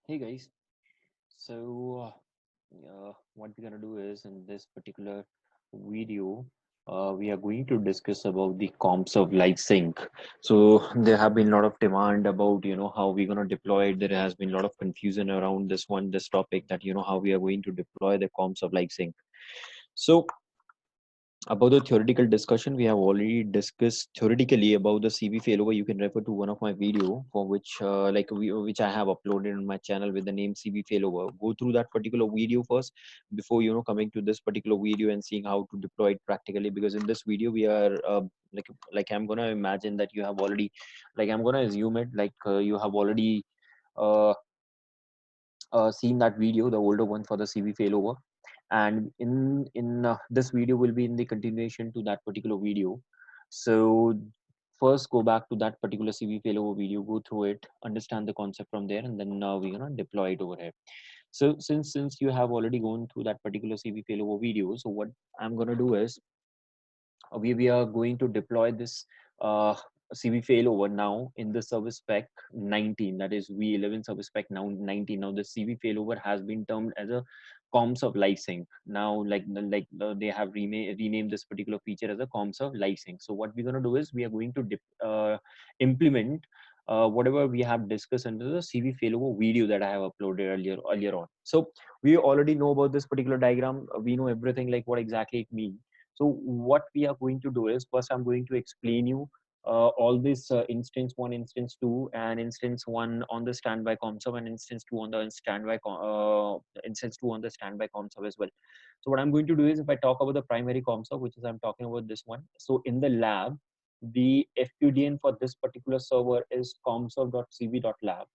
Hey guys, so what we're gonna do is in this particular video, we are going to discuss about the comps of live sync. So there have been a lot of demand about how we're gonna deploy it. There has been a lot of confusion around this topic that how we are going to deploy the comps of live sync. So about the theoretical discussion, we have already discussed theoretically about the CV failover. You can refer to one of my video for which which I have uploaded on my channel with the name CV failover. Go through that particular video first before coming to this particular video and seeing how to deploy it practically. Because in this video we are I'm gonna imagine that you have already I'm gonna assume it you have already uh, seen that video, the older one for the CV failover, and in this video will be in the continuation to that particular video. So first go back to that particular CV failover video, go through it, understand the concept from there, and then we're gonna deploy it over here. So since you have already gone through that particular CV failover video, so what I'm gonna do is we are going to deploy this uh, CV failover now in the service spec 19, that is V11 service spec now 19. Now the CV failover has been termed as a Commserve live sync. Now they have renamed this particular feature as a Commserve live sync. So what we're going to do is we are going to implement whatever we have discussed under the CV failover video that I have uploaded earlier on. So we already know about this particular diagram. We know everything like what exactly it means. So what we are going to do is first I'm going to explain you all this instance 1, instance 2, and instance 1 on the standby Commserve, and instance 2 on the instance 2 on the standby Commserve as well. So what I'm going to do is if I talk about the primary Commserve, which is I'm talking about this one. So in the lab, the FQDN for this particular server is commserve.cv.lab.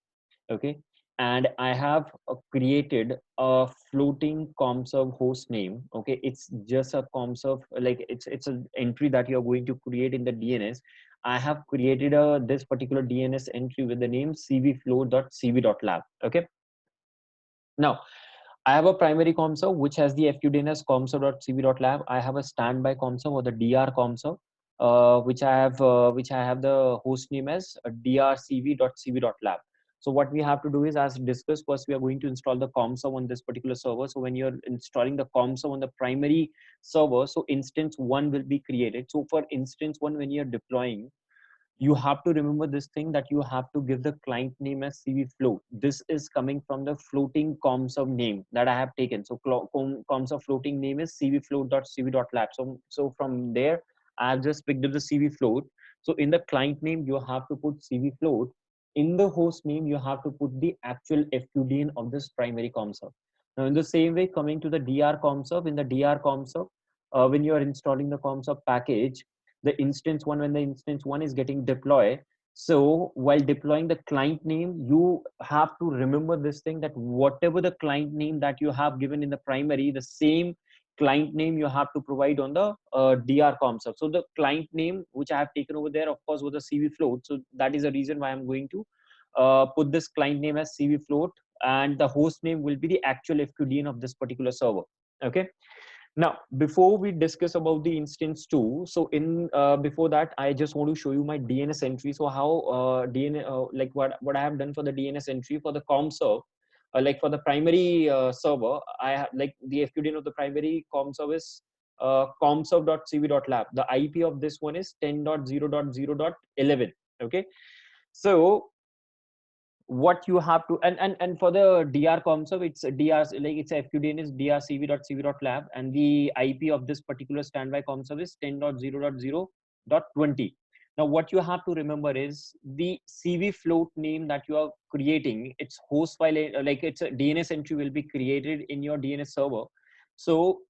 Okay, and I have created a floating Commserve host name. Okay, it's just a Commserve, like it's an entry that you're going to create in the DNS. I have created a this particular DNS entry with the name cvflow.cv.lab. Okay, now I have a primary Commserve which has the FQDN as commserve.cv.lab. I have a standby Commserve or the DR Commserve, which I have the host name as drcv.cv.lab. So what we have to do is, as discussed, first we are going to install the Commserve on this particular server. So when you're installing the Commserve on the primary server, so instance 1 will be created. So for instance 1, when you're deploying, you have to remember this thing that you have to give the client name as CV float. This is coming from the floating Commserve name that I have taken. So Commserve floating name is cvfloat.cv.lab. So from there, I have just picked up the CV float. So in the client name, you have to put CV float. In the host name, you have to put the actual FQDN of this primary Commserve. Now, in the same way, coming to the DR Commserve, in the DR Commserve, when you are installing the Commserve package, the instance 1, when the instance 1 is getting deployed, so while deploying the client name, you have to remember this thing that whatever the client name that you have given in the primary, the same client name you have to provide on the DR Commserve. So the client name which I have taken over there, of course, was the CV float. So that is the reason why I'm going to put this client name as CV float, and the host name will be the actual FQDN of this particular server. Okay, now before we discuss about the instance 2, so in before that I just want to show you my DNS entry. So how DNS what I have done for the DNS entry for the Commserve, like for the primary server, I have like the FQDN of the primary Commserve is commserve.cv.lab. The IP of this one is 10.0.0.11. Okay, so what you have to, and for the DR Commserve, it's DR, like its FQDN is drcv.cv.lab, and the IP of this particular standby Commserve is 10.0.0.20. Now what you have to remember is the CV float name that you are creating, its host file, like its a DNS entry will be created in your DNS server. So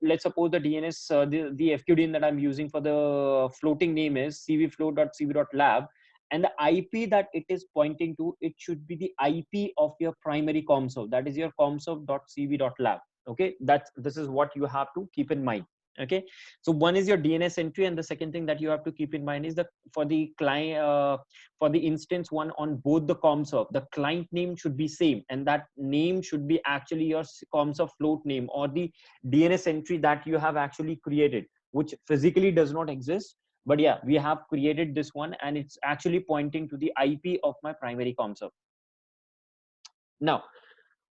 let's suppose the DNS, the FQDN that I'm using for the floating name is cvfloat.cv.lab, and the IP that it is pointing to, it should be the IP of your primary Commserve, that is your commserve.cv.lab. Okay, this is what you have to keep in mind. Okay, so one is your DNS entry, and the second thing that you have to keep in mind is that for the client, for the instance 1 on both the Commserve, the client name should be same, and that name should be actually your Commserve float name or the DNS entry that you have actually created, which physically does not exist, but yeah, we have created this one, and it's actually pointing to the IP of my primary Commserve. Now,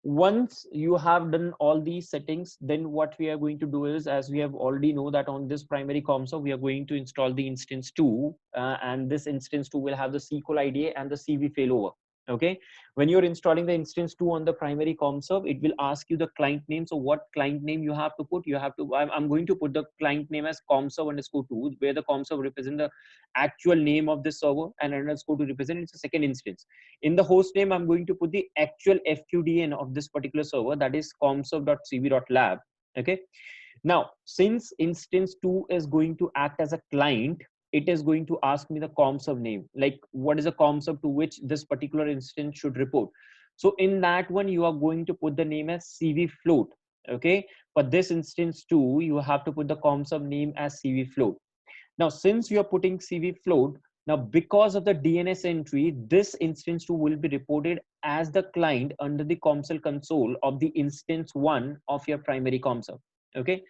once you have done all these settings, then what we are going to do is, as we have already know that on this primary console we are going to install the instance 2, and this instance 2 will have the SQL IDA and the CVfailover. Okay, when you're installing the instance 2 on the primary ComServe, it will ask you the client name. So what client name you have to put? You have to, I'm going to put the client name as ComServe underscore 2, where the ComServe represent the actual name of this server and underscore 2 represent it's a second instance. In the host name, I'm going to put the actual FQDN of this particular server, that is commserve.cv.lab. Okay. Now, since instance 2 is going to act as a client, it is going to ask me the ComServe name, like what is a ComServe to which this particular instance should report. So in that one, you are going to put the name as CVfloat. Okay. For this instance 2, you have to put the ComServe name as CVfloat. Now, since you are putting CVfloat, now because of the DNS entry, this instance 2 will be reported as the client under the ComServe console of the instance 1 of your primary ComServe. Okay,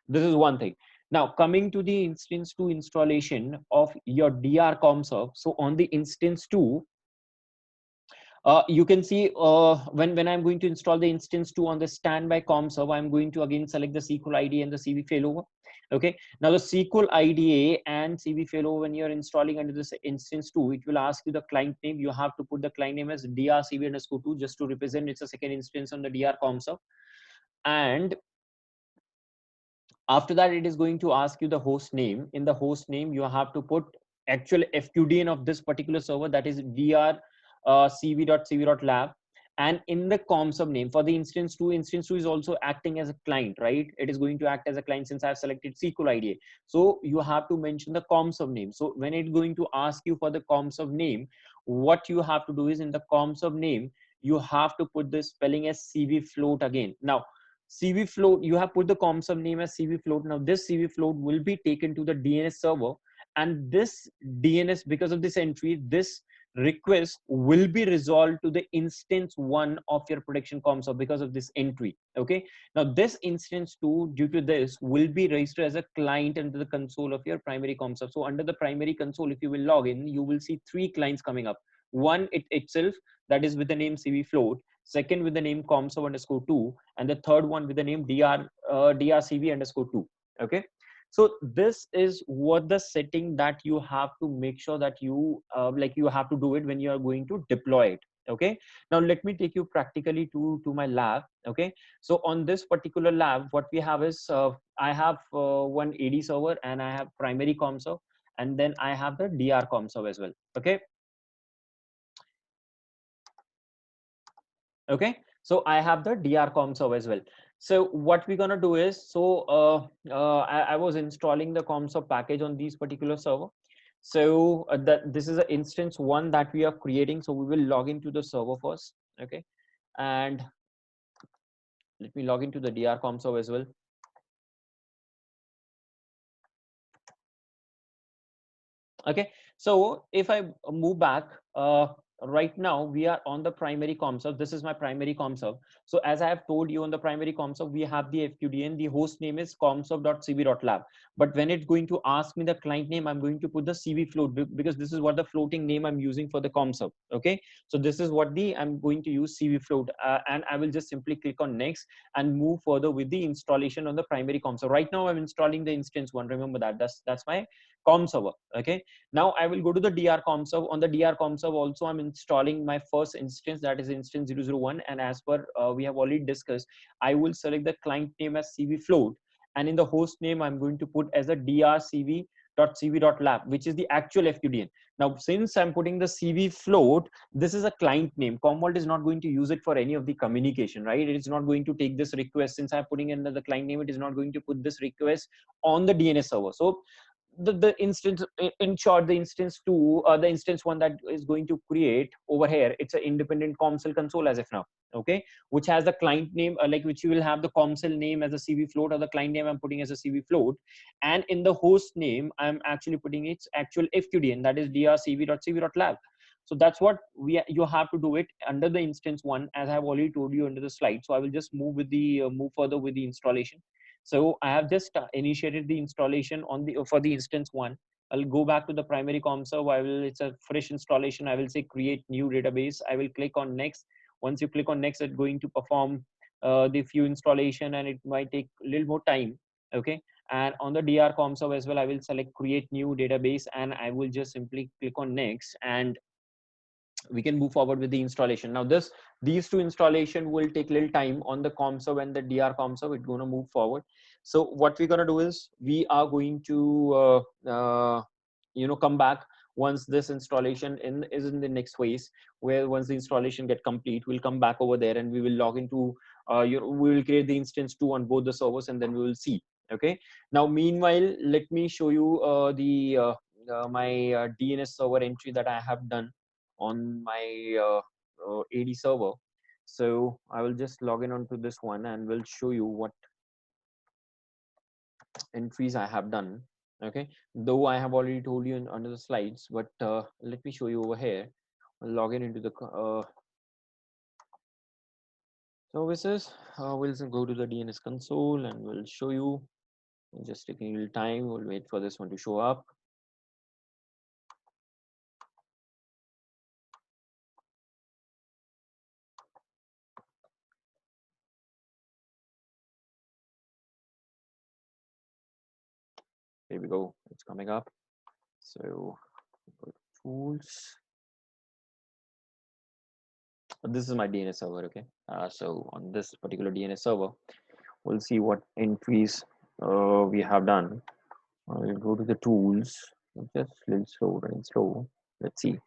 this is one thing. Now, coming to the instance 2 installation of your DR ComServe. So on the instance 2, you can see when I'm going to install the instance 2 on the standby ComServe, I'm going to again select the SQL ID and the CVfailover. Okay, now the SQL IDA and CVfailover, when you're installing under this instance 2, it will ask you the client name. You have to put the client name as drcv underscore 2 just to represent it's a second instance on the DR ComServe. And after that, it is going to ask you the host name. In the host name, you have to put actual FQDN of this particular server, that is dr cv.cv.lab. And in the ComServe name for the instance 2, instance 2 is also acting as a client, right? It is going to act as a client since I've selected SQL IDA. So you have to mention the ComServe name. So when it's going to ask you for the ComServe name, what you have to do is in the ComServe name, you have to put the spelling as CVfloat again. Now, CVfloat, you have put the ComServe name as CVfloat. Now this CVfloat will be taken to the DNS server, and this DNS, because of this entry, this request will be resolved to the instance 1 of your production ComServe because of this entry. Okay, now this instance 2, due to this, will be registered as a client under the console of your primary ComServe. So under the primary console, if you will log in, you will see 3 clients coming up. One itself, that is with the name CVfloat, second with the name ComServe underscore 2, and the third one with the name drcv underscore 2. Okay, so this is what the setting that you have to make sure that you like you have to do it when you are going to deploy it. Okay, now let me take you practically to my lab. Okay, so on this particular lab, what we have is I have one AD server, and I have primary ComServe, and then I have the DR ComServe as well. Okay, okay, so I have the DR ComServe as well. So what we're gonna do is, so I was installing the ComServe package on these particular server. So this is an instance 1 that we are creating. So we will log into the server first. Okay, and let me log into the DR ComServe as well. Okay, so if I move back, right now we are on the primary ComServe. This is my primary ComServe. So as I have told you, on the primary ComServe, we have the FQDN. The host name is comserve.cv.lab. But when it's going to ask me the client name, I'm going to put the CVfloat, because this is what the floating name I'm using for the ComServe. Okay, so this is what I'm going to use, CVfloat, and I will just simply click on next and move further with the installation on the primary ComServe. Right now I'm installing the instance 1. Remember that that's my ComServe. Okay, now I will go to the DR ComServe. On the DR ComServe also, I'm installing my first instance, that is instance 001. And as per we have already discussed, I will select the client name as CVfloat, and in the host name, I'm going to put as a drcv.cv.lab, which is the actual FQDN. Now, since I'm putting the CVfloat, this is a client name. Commvault is not going to use it for any of the communication, right? It is not going to take this request. Since I'm putting in the client name, it is not going to put this request on the DNS server. So the instance, in short, the instance 2, the instance 1 that is going to create over here, it's an independent ComServe console as of now. Okay, which has the client name, like which you will have the ComServe name as a CVfloat, or the client name I'm putting as a CVfloat, and in the host name I'm actually putting its actual FQDN, that is drcv.cv.lab. So that's what you have to do it under the instance 1, as I have already told you under the slide. So I will just move with the move further with the installation. So I have just initiated the installation on the for the instance 1. I'll go back to the primary ComServe. It's a fresh installation. I will say create new database. I will click on next. Once you click on next, it's going to perform the few installation, and it might take a little more time. Okay, and on the DR Commserve as well, I will select create new database, and I will just simply click on next, and we can move forward with the installation. Now these two installation will take little time on the Commserve and the DR Commserve. It's going to move forward. So what we're going to do is we are going to come back once this installation is in the next phase, where once the installation get complete, we'll come back over there and we will log into we will create the instance 2 on both the servers, and then we will see. Okay, now meanwhile let me show you the my DNS server entry that I have done on my AD server. So I will just log in onto this one and will show you what entries I have done. Okay, though I have already told you under the slides, but let me show you over here. I'll log in into the services. We'll go to the DNS console and we'll show you. Just taking a little time. We'll wait for this one to show up. Here we go. It's coming up. So go to tools. This is my DNS server. Okay. So on this particular DNS server, we'll see what entries we have done. We'll go to the tools. Just a little slow, running slow. Let's see.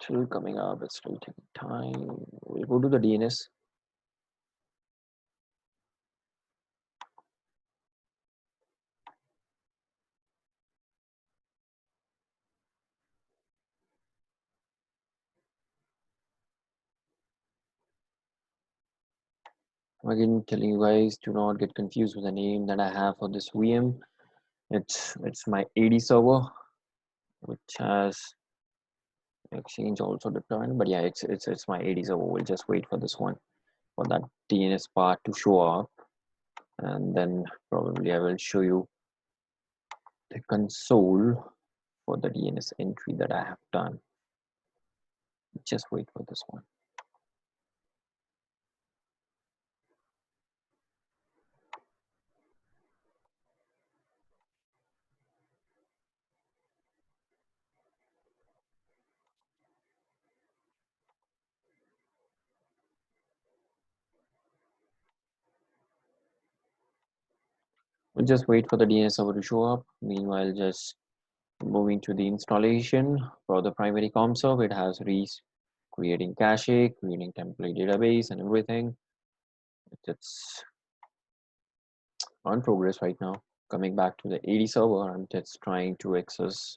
Still coming up. It's still taking time. We'll go to the DNS. Again, telling you guys, do not get confused with the name that I have for this VM. It's my AD server, which has Exchange also deployed. But yeah, it's my AD server. We'll just wait for this one, for that DNS part to show up, and then probably I will show you the console for the DNS entry that I have done. Just wait for this one. We'll just wait for the DNS server to show up. Meanwhile, just moving to the installation for the primary Commserve. It has reached creating cache, creating template database, and everything. It's on progress right now. Coming back to the AD server, I'm just trying to access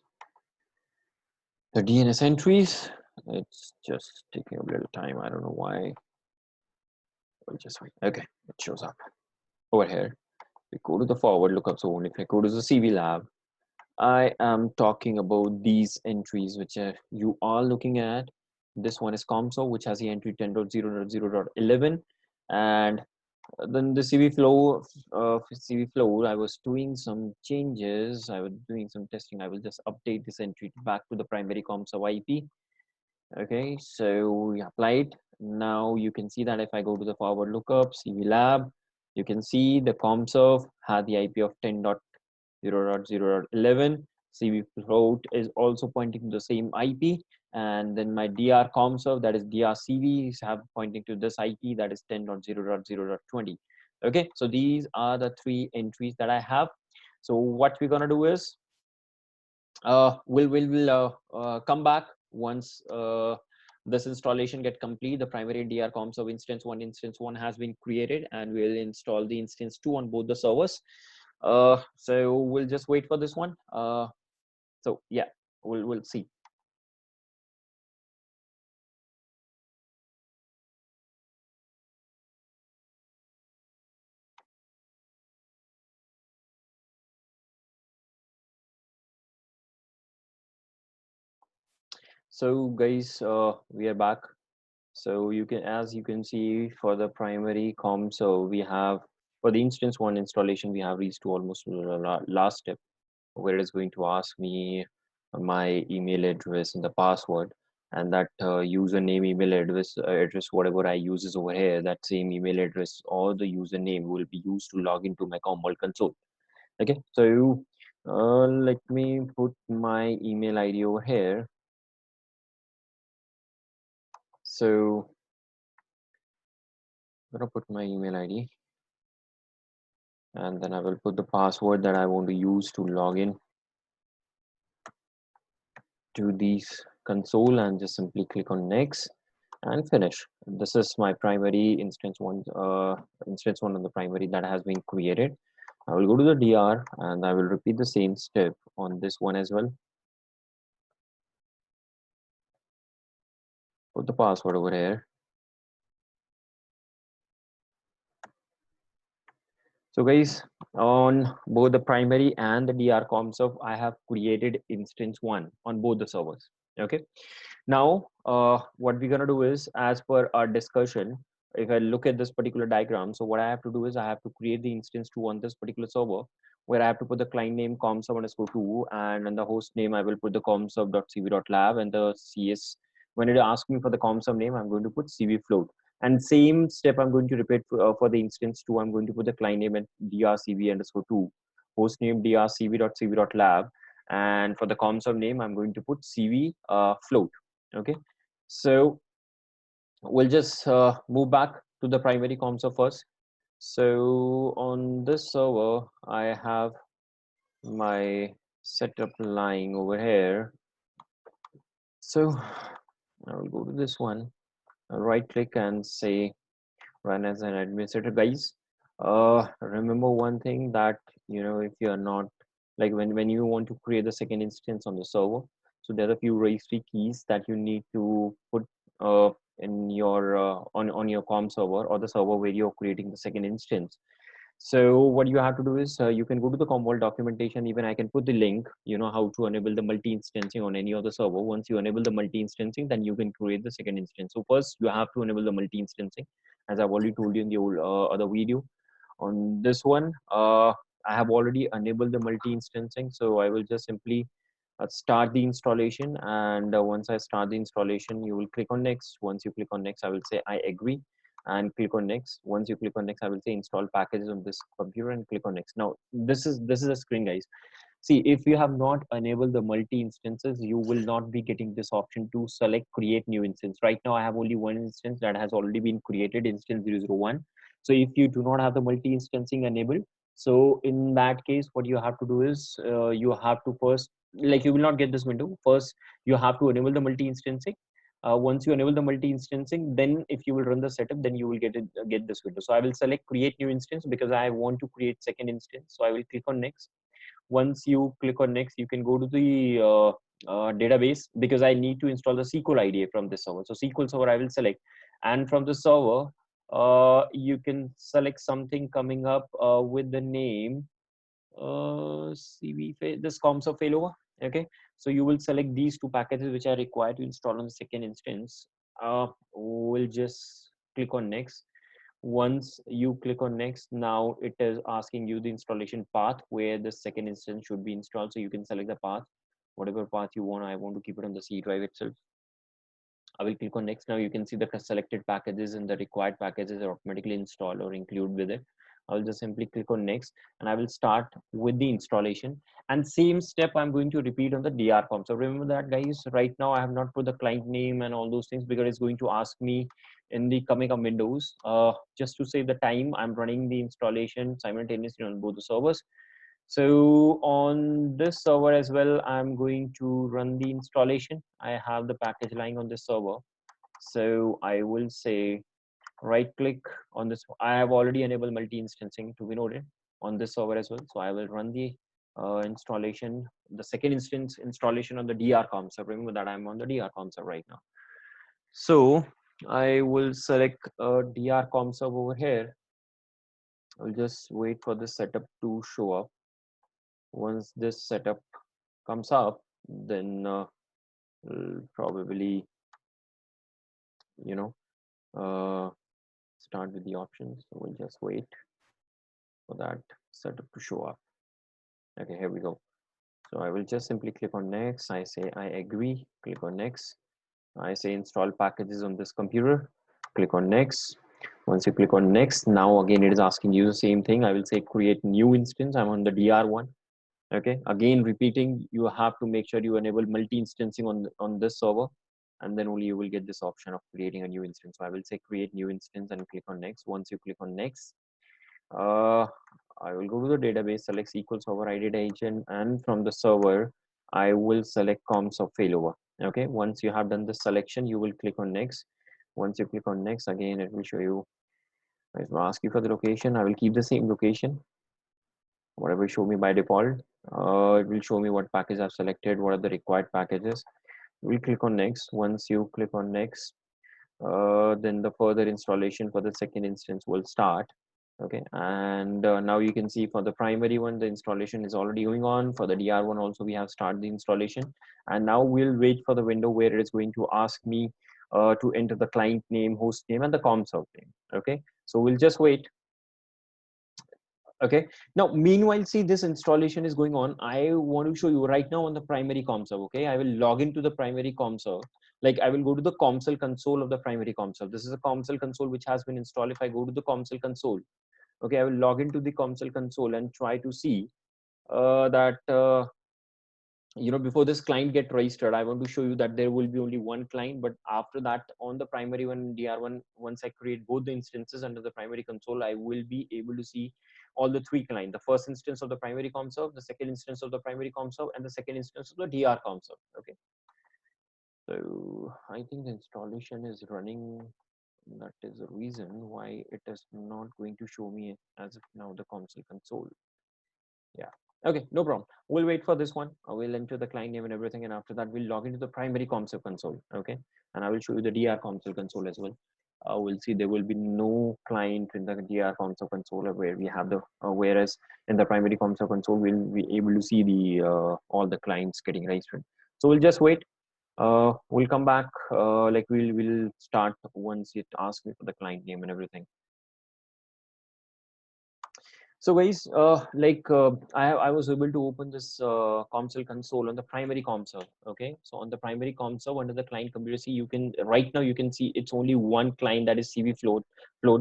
the DNS entries. It's just taking a little time. I don't know why. We'll just wait. Okay, it shows up over here. We go to the forward lookup zone. If I go to the CV lab, I am talking about these entries which you are looking at. This one is Commserve, which has the entry 10.0.0.11, and then the CVflow, I was doing some changes. I was doing some testing. I will just update this entry back to the primary Commserve IP. Okay, so we apply it. Now you can see that if I go to the forward lookup CV lab, you can see the Commserve had the IP of 10.0.0.11. CV float is also pointing to the same IP, and then my DR Commserve, that is DRCV, is have pointing to this IP, that is 10.0.0.20. Okay, so these are the three entries that I have. So what we're gonna do is we'll come back once this installation get complete. The primary DR Commserve instance one has been created, and we'll install the instance 2 on both the servers. So we'll just wait for this one. So yeah, we'll see. So guys, we are back. So you can, as you can see, for the primary com, so we have for the instance one installation, we have reached to almost last step, where it is going to ask me my email address and the password, and that username, email address, whatever I uses over here, that same email address or the username will be used to log into my Commvault console. Okay, so let me put my email ID over here. So I'm gonna put my email ID, and then I will put the password that I want to use to log in to these console, and just simply click on next and finish. This is my primary instance one on the primary that has been created. I will go to the DR and I will repeat the same step on this one as well. Put the password over here. So guys, on both the primary and the DR Commserve, I have created instance one on both the servers. Okay. Now, what we're gonna do is, as per our discussion, if I look at this particular diagram, so what I have to do is I have to create the instance two on this particular server, where I have to put the client name commserve_2, and on the host name I will put the commserve.cv.lab, and the CS, when it asks me for the commserve name, I'm going to put CVfloat. And same step I'm going to repeat for the instance two. I'm going to put the client name at drcv_2, host name drcv.cv.lab, and for the commserve name I'm going to put cv float. Okay, so we'll just move back to the primary CommServe first. So on this server, I have my setup lying over here. So I will go to this one, right click and say run as an administrator. Guys, remember one thing, that if you're not, like, when you want to create the second instance on the server, so there are a few registry keys that you need to put in your on your com server or the server where you're creating the second instance. So what you have to do is, you can go to the Commvault documentation. Even I can put the link, how to enable the multi-instancing on any other server. Once you enable the multi-instancing, then you can create the second instance. So first you have to enable the multi-instancing, as I've already told you in the old other video. On this one, I have already enabled the multi-instancing, so I will just simply start the installation. And once I start the installation, you will click on next. Once you click on next, I will say I agree and click on next. Once you click on next, I will say install packages on this computer and click on next. Now this is a screen, guys. See, if you have not enabled the multi instances, you will not be getting this option to select create new instance. Right now I have only one instance that has already been created, instance 001. So if you do not have the multi instancing enabled, so in that case what you have to do is, you have to first, like, you will not get this window. First you have to enable the multi instancing. Once you enable the multi-instancing, then if you will run the setup, then you will get this window. So I will select create new instance because I want to create second instance. So I will click on next. Once you click on next, you can go to the database, because I need to install the SQL IDE from this server. So SQL server I will select, and from the server you can select something coming up with the name this Commserve Failover. Okay, so you will select these two packages which are required to install on the second instance. We'll just click on next. Once you click on next, now it is asking you the installation path where the second instance should be installed. So you can select the path, whatever path you want. I want to keep it on the C drive itself. I will click on next. Now you can see the selected packages and the required packages are automatically installed or included with it. I'll just simply click on next, and I will start with the installation. And same step I'm going to repeat on the DRCOM. So remember that, guys. Right now I have not put the client name and all those things because it's going to ask me in the coming up windows. Just to save the time, I'm running the installation simultaneously on both the servers. So on this server as well, I'm going to run the installation. I have the package lying on this server. So I will say right click on this. I have already enabled multi-instancing to be noted on this server as well. So I will run the installation, the second instance installation on the DRCOM server. Remember that I'm on the DRCOM server right now. So I will select DRCOM server over here. I'll just wait for the setup to show up. Once this setup comes up, then probably uh, start with the options. So we'll just wait for that setup to show up. Okay, here we go. So I will just simply click on next. I say I agree, click on next. I say install packages on this computer, click on next. Once you click on next, now again it is asking you the same thing. I will say create new instance. I'm on the DR1. Okay, again repeating, you have to make sure you enable multi-instancing on this server, and then only you will get this option of creating a new instance. So I will say create new instance and click on next. Once you click on next, uh, I will go to the database, select SQL Server ID agent, and from the server, I will select Commvault. Okay, once you have done the selection, you will click on next. Once you click on next, again, it will show you, it will ask you for the location. I will keep the same location, whatever show me by default. It will show me what package I've selected, what are the required packages. We'll click on next. Once you click on next, then the further installation for the second instance will start. Okay, and now you can see for the primary one, the installation is already going on. For the DR1 also, we have started the installation, and now we'll wait for the window where it is going to ask me to enter the client name, host name, and the Commserve name. Okay, so we'll just wait. Okay, now meanwhile, see, this installation is going on. I want to show you right now on the primary Commserve. Okay, I will log into the primary Commserve. Like I will go to the Commsol console of the primary Commserve. This is a Commsol console which has been installed. If I go to the Commsol console, okay, I will log into the Commsol console and try to see that before this client get registered, I want to show you that there will be only one client, but after that, on the primary one, DR1, once I create both the instances under the primary console, I will be able to see all the three clients: the first instance of the primary Commserve, the second instance of the primary Commserve, and the second instance of the DR Commserve. Okay, so I think the installation is running. That is the reason why it is not going to show me as of now the console. Yeah. Okay, no problem. We'll wait for this one. We'll enter the client name and everything, and after that, we'll log into the primary Commserve console. Okay, and I will show you the DR Commserve console as well. We'll see there will be no client in the DR Commserve console where we have the whereas in the primary Commserve console, we'll be able to see the all the clients getting registered. So we'll just wait. We'll come back. Like we'll start once it asks me for the client name and everything. So guys, I was able to open this Commsol console on the primary Commserve. Okay, so on the primary Commserve under the client computer, see, you can right now you can see it's only one client, that is CVfloat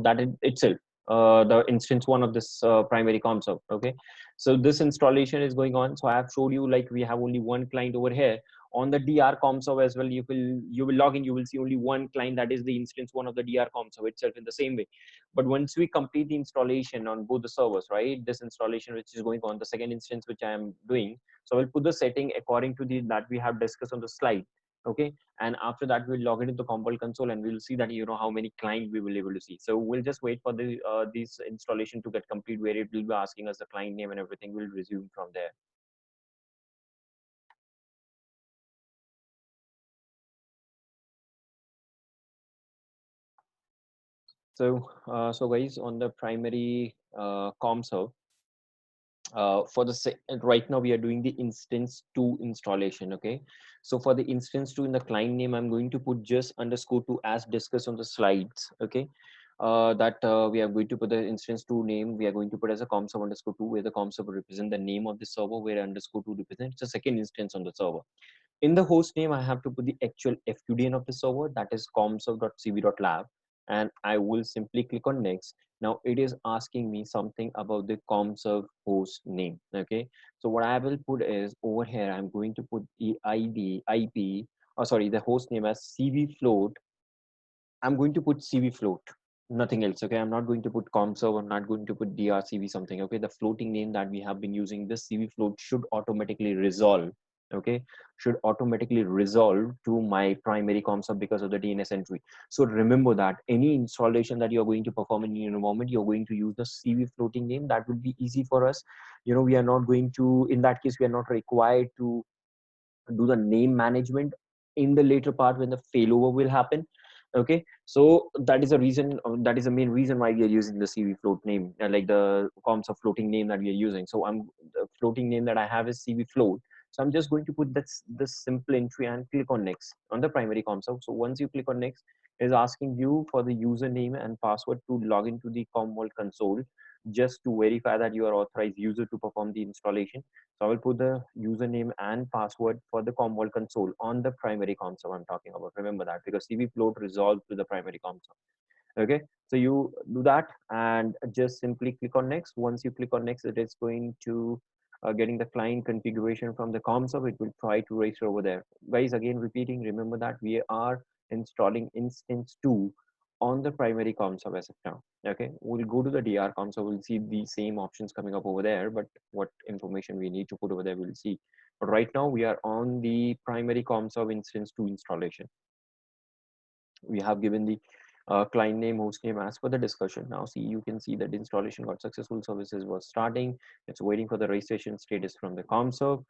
that itself, the instance one of this primary Commserve. Okay, so this installation is going on. So I have showed you like we have only one client over here. On the DR Commserve as well, you will log in, you will see only one client, that is the instance one of the DR Commserve itself in the same way. But once we complete the installation on both the servers, right, this installation which is going on, the second instance which I am doing, so I'll put the setting according to the that we have discussed on the slide. Okay, and after that we'll log into the Commvault console and we'll see that how many clients we will able to see. So we'll just wait for the this installation to get complete, where it will be asking us the client name and everything. We'll resume from there. So guys, on the primary Commserve, for the right now we are doing the instance 2 installation. Okay, so for the instance 2, in the client name, I'm going to put just _2 as discussed on the slides. Okay, that we are going to put the instance 2 name, we are going to put as a Commserve_2, where the Commserve will represent the name of the server, where _2 represents the second instance on the server. In the host name, I have to put the actual FQDN of the server, that is commserve.cv.lab, and I will simply click on next. Now it is asking me something about the Commserve host name. Okay, so what I will put is over here, I'm going to put the ID, IP, the host name as CVfloat. I'm going to put CVfloat, nothing else. Okay, I'm not going to put Commserve, I'm not going to put drcv something. Okay, the floating name that we have been using, this CVfloat should automatically resolve. Okay, should automatically resolve to my primary Commserve because of the DNS entry. So remember that any installation that you're going to perform in your environment, you're going to use the CV floating name. That would be easy for us. We are not going to, in that case, we are not required to do the name management in the later part when the failover will happen. Okay, so that is a reason, that is the main reason why we are using the CV float name, like the Commserve floating name that we are using. So the floating name that I have is CV float. So I'm just going to put this simple entry and click on next on the primary Commserve. So once you click on next, is asking you for the username and password to log into the Commvault console, just to verify that you are authorized user to perform the installation. So I will put the username and password for the Commvault console on the primary console I'm talking about. Remember that, because CV float resolved to the primary console. Okay, so you do that and just simply click on next. Once you click on next, it is going to getting the client configuration from the console. It will try to register over there. Guys, again repeating, remember that we are installing instance 2 on the primary console as of now. Okay, we'll go to the DR console. We'll see the same options coming up over there, but what information we need to put over there we'll see. But right now we are on the primary console instance 2 installation. We have given the client name, host name as per the discussion. Now see, you can see that the installation got successful, services was starting. It's waiting for the registration status from the Commserve.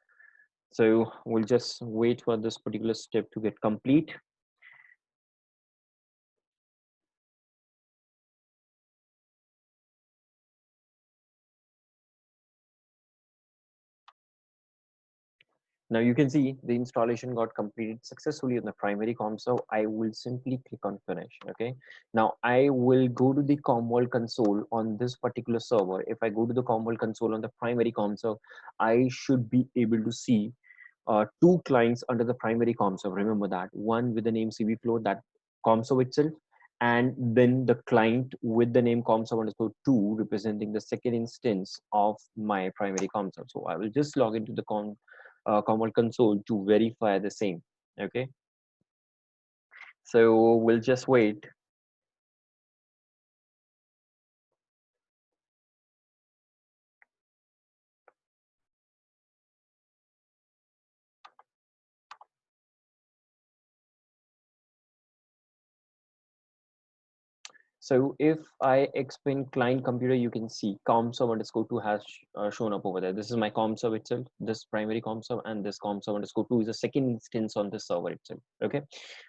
So we'll just wait for this particular step to get complete. Now you can see the installation got completed successfully on the primary console. I will simply click on finish. Okay. Now I will go to the Commvault console on this particular server. If I go to the Commvault console on the primary console, I should be able to see two clients under the primary console. Remember that one with the name CVflow, that console itself, and then the client with the name console underscore 2 representing the second instance of my primary console. So I will just log into the Commvault console to verify the same. Okay, so we'll just wait. So if I explain client computer, you can see ComServe underscore 2 has shown up over there. This is my ComServe itself, this primary ComServe, and this ComServe underscore 2 is a second instance on this server itself. Okay.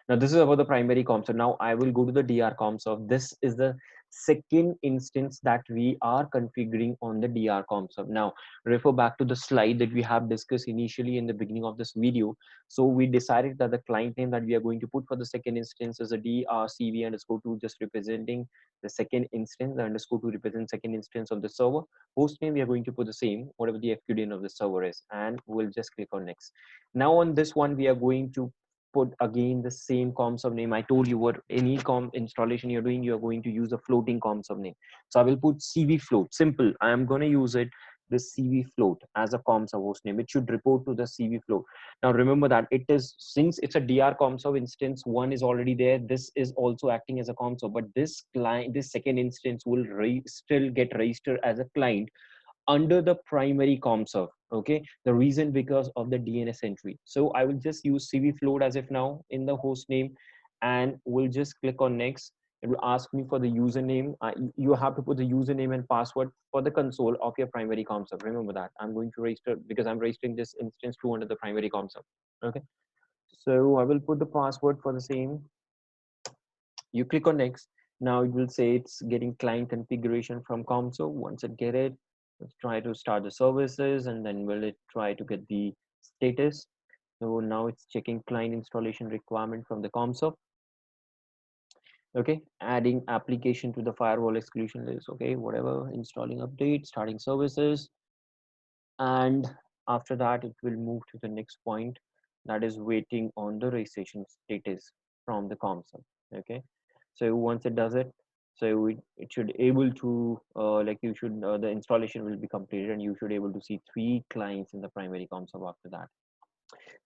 Now this is about the primary ComServe. Now I will go to the DR ComServe. This is the second instance that we are configuring on the DR ComServe. Now refer back to the slide that we have discussed initially in the beginning of this video. So we decided that the client name that we are going to put for the second instance is a drcv underscore 2, just representing the second instance. The underscore 2 represents second instance of the server. Host name we are going to put the same, whatever the fqdn of the server is, and we'll just click on next. Now on this one we are going to put again the same ComServe name. I told you, what any installation you're doing, you're going to use a floating ComServe name. So I will put CV float. Simple. I am going to use it, the CV float, as a ComServe host name. It should report to the CV float. Now remember that it is, since it's a DR ComServe instance, one is already there. This is also acting as a ComServe, but this client, this second instance will still get registered as a client under the primary ComServe. Okay, the reason because of the DNS entry. So I will just use CV float as if now in the host name, and we'll just click on next. It will ask me for the username. You have to put the username and password for the console of your primary ComServe. Remember that. I'm going to register because I'm registering this instance 2 under the primary ComServe. Okay, so I will put the password for the same. You click on next. Now it will say it's getting client configuration from console. Once it get it, let's try to start the services, and then will it try to get the status. So now it's checking client installation requirement from the console. Okay, adding application to the firewall exclusion list. Okay, whatever, installing update, starting services, and after that it will move to the next point, that is waiting on the registration status from the console. Okay, so once it does it, so it should able to like you should the installation will be completed, and you should able to see 3 clients in the primary console after that.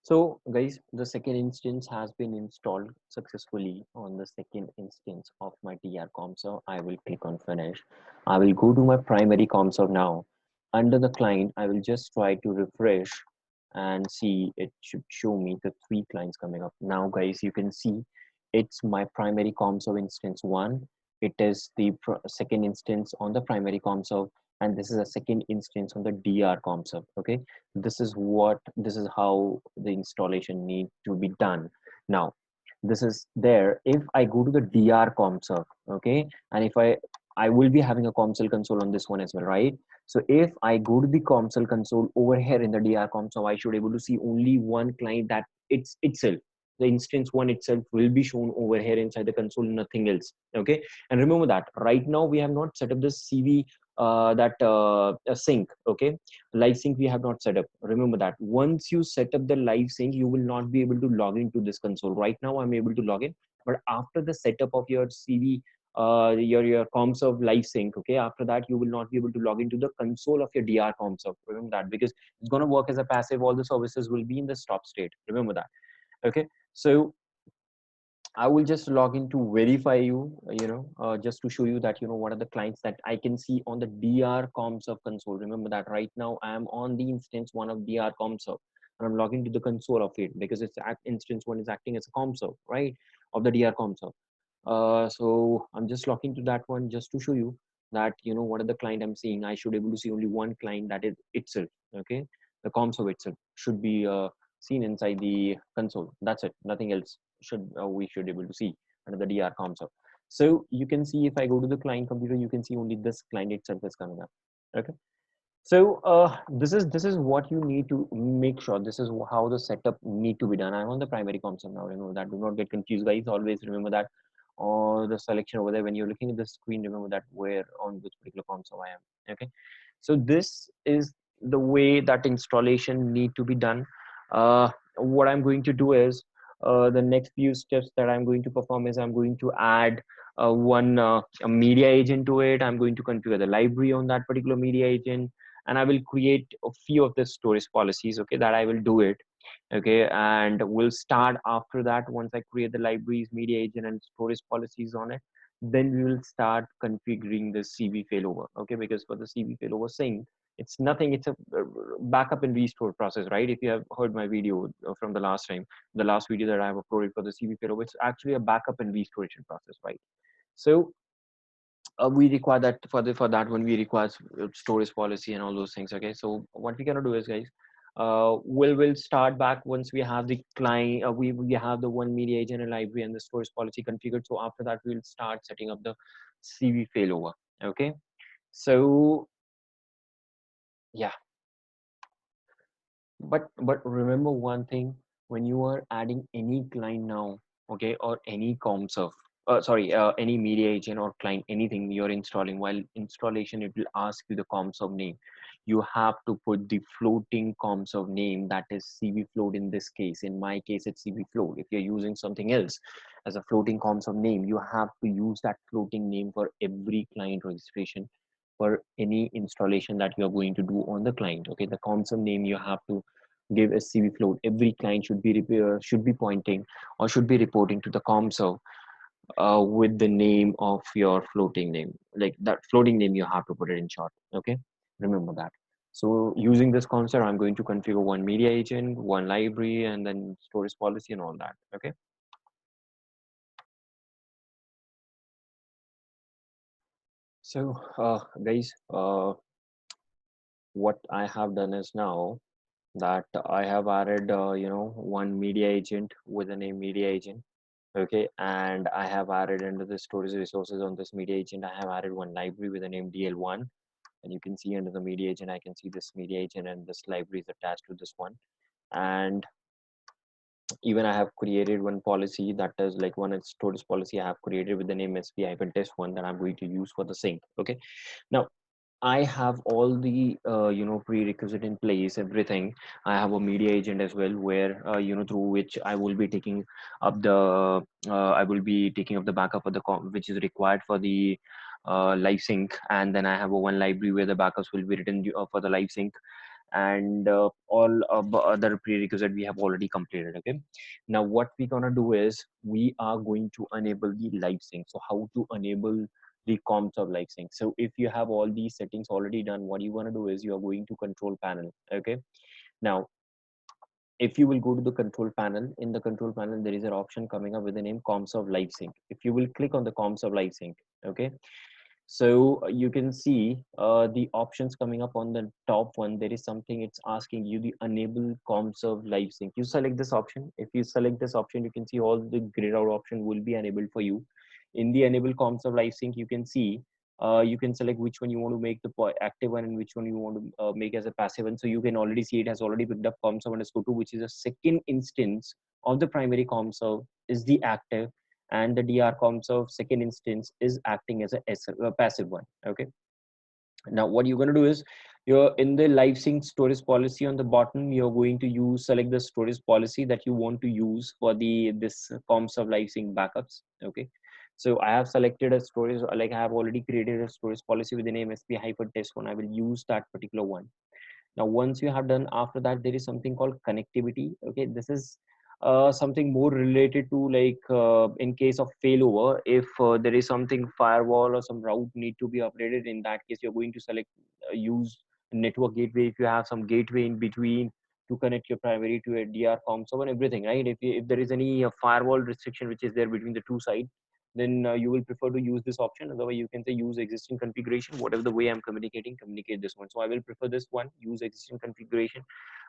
So guys, the second instance has been installed successfully on the second instance of my DR console. I will click on finish. I will go to my primary console now. Under the client, I will just try to refresh and see, it should show me the 3 clients coming up. Now guys, you can see it's my primary console instance 1. It is the second instance on the primary console, and this is a second instance on the DR console. Okay, this is how the installation need to be done. Now this is there. If I go to the DR console, okay, and if I will be having a console on this one as well, right? So if I go to the console over here in the DR console, I should able to see only one client, that it's itself. the instance one itself will be shown over here inside the console, nothing else. Okay, and remember that right now we have not set up this CV sync. Okay, live sync we have not set up. Remember that once you set up the live sync, you will not be able to log into this console. Right now I'm able to log in, but after the setup of your CV, your Commserve live sync, okay, after that you will not be able to log into the console of your DR Commserve. Remember that, because it's going to work as a passive. All the services will be in the stop state. Remember that. Okay, so I will just log in to verify you, just to show you that, what are the clients that I can see on the DR Commserve console. Remember that right now I am on the instance one of DR Commserve, and I'm logging to the console of it because it's instance one is acting as a Commserve, right, of the DR Commserve. So I'm just logging to that one just to show you that, what are the client I'm seeing. I should able to see only one client, that is itself. Okay, the Commserve itself should be seen inside the console. That's it, nothing else we should able to see under the DR Commserve. So you can see, if I go to the client computer, you can see only this client itself is coming up. Okay, so this is what you need to make sure. This is how the setup need to be done. I'm on the primary Commserve now. Remember that. Do not get confused, guys. Always remember that. Or the selection over there when you're looking at the screen, remember that where on which particular Commserve I am. Okay, so this is the way that installation need to be done. What I'm going to do is, the next few steps that I'm going to perform is I'm going to add a media agent to it. I'm going to configure the library on that particular media agent, and I will create a few of the storage policies. Okay, that I will do it. Okay, and we'll start after that. Once I create the libraries, media agent, and storage policies on it, then we will start configuring the CVfailover. Okay, because for the CVfailover sync, it's nothing. It's a backup and restore process, right? If you have heard my video from the last time, the last video that I have uploaded for the CVfailover, it's actually a backup and restoration process, right? So we require that for that one, we require storage policy and all those things. Okay, so what we're gonna do is, guys, we'll start back once we have the client, we have the one media agent and library and the storage policy configured. So after that, we'll start setting up the CVfailover. Okay, so yeah, but remember one thing: when you are adding any client now, okay, or any Commserve, any media agent or client, anything you're installing, while installation it will ask you the Commserve name. You have to put the floating Commserve name, that is CV float. In this case, in my case, it's CV float. If you're using something else as a floating Commserve name, you have to use that floating name for every client registration, for any installation that you are going to do on the client. Okay, the Commserve name you have to give a CV float. Every client should be pointing or should be reporting to the Commserve with the name of your floating name. Like that floating name, you have to put it in short. Okay, remember that. So using this concept, I'm going to configure one media agent, one library, and then storage policy and all that. Okay. So guys, what I have done is now that I have added, one media agent with the name media agent. Okay, and I have added under the storage resources on this media agent, I have added one library with the name DL1, and you can see under the media agent, I can see this media agent and this library is attached to this one. And even I have created one policy, that is like one storage policy I have created with the name sp-test1, that I'm going to use for the sync. Okay, now I have all the prerequisite in place, everything. I have a media agent as well, where through which I will be taking up the backup of the which is required for the live sync. And then I have a one library where the backups will be written for the live sync, and all of the other prerequisite we have already completed. Okay, now what we're gonna do is we are going to enable the live sync. So how to enable the Commserve live sync? So if you have all these settings already done, what you want to do is you are going to control panel. Okay, now if you will go to the control panel, in the control panel there is an option coming up with the name Commserve live sync. If you will click on the Commserve live sync, okay, so you can see the options coming up on the top one. There is something, it's asking you the enable Commserve live sync. You select this option. If you select this option, you can see all the grayed out option will be enabled for you. In the enable Commserve live sync, you can see you can select which one you want to make the active one and which one you want to make as a passive one. So you can already see it has already picked up Commserve underscore 2, which is a second instance of the primary Commserve is the active, and the dr Commserve second instance is acting as a passive one. Okay. Now what you're going to do is, you're in the live sync storage policy on the bottom, you're going to use select the storage policy that you want to use for the this Commserve live sync backups. Okay, so I have selected a storage, like I have already created a storage policy with the name sp-test1. I will use that particular one. Now once you have done, after that there is something called connectivity. Okay, this is something more related to, like in case of failover, if there is something firewall or some route need to be updated, in that case you're going to select use network gateway if you have some gateway in between to connect your primary to a dr Commserve and everything, right? If there is any firewall restriction which is there between the two sides, then you will prefer to use this option. Otherwise you can say use existing configuration, whatever the way I'm communicating, communicate this one. So I will prefer this one, use existing configuration.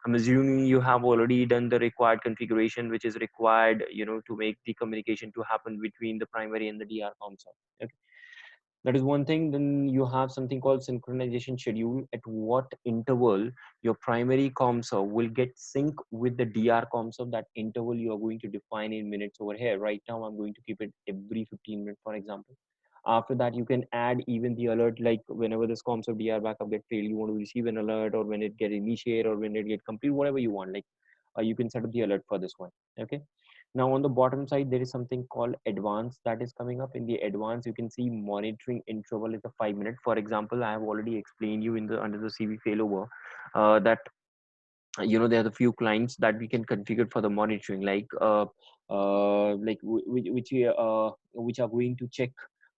I'm assuming you have already done the required configuration which is required, to make the communication to happen between the primary and the dr Commserve. Okay, that is one thing. Then you have something called synchronization schedule, at what interval your primary Commserve will get sync with the dr Commserve. That interval you are going to define in minutes over here. Right now I'm going to keep it every 15 minutes, for example. After that you can add even the alert, like whenever this Commserve dr backup get failed, you want to receive an alert, or when it get initiate, or when it get complete, whatever you want. Like you can set up the alert for this one. Okay, now on the bottom side, there is something called advanced that is coming up. In the advanced, you can see monitoring interval is a 5 minute. For example, I have already explained you in the under the CV failover that there are the few clients that we can configure for the monitoring, which are going to check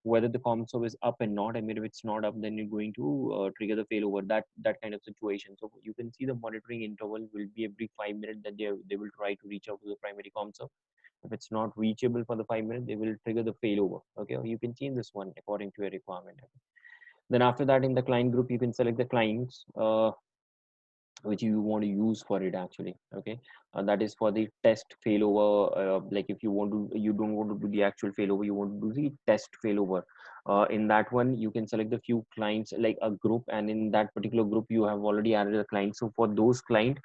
whether the Commserve is up and not. I mean, if it's not up, then you're going to trigger the failover. That kind of situation. So you can see the monitoring interval will be every 5 minutes that they will try to reach out to the primary Commserve. If it's not reachable for the 5 minutes, they will trigger the failover. Okay, you can change this one according to your requirement. Okay. Then after that, in the client group, you can select the clients which you want to use for it actually. Okay, that is for the test failover. Like if you don't want to do the actual failover, you want to do the test failover. In that one you can select the few clients, like a group, and in that particular group you have already added a client. So for those client,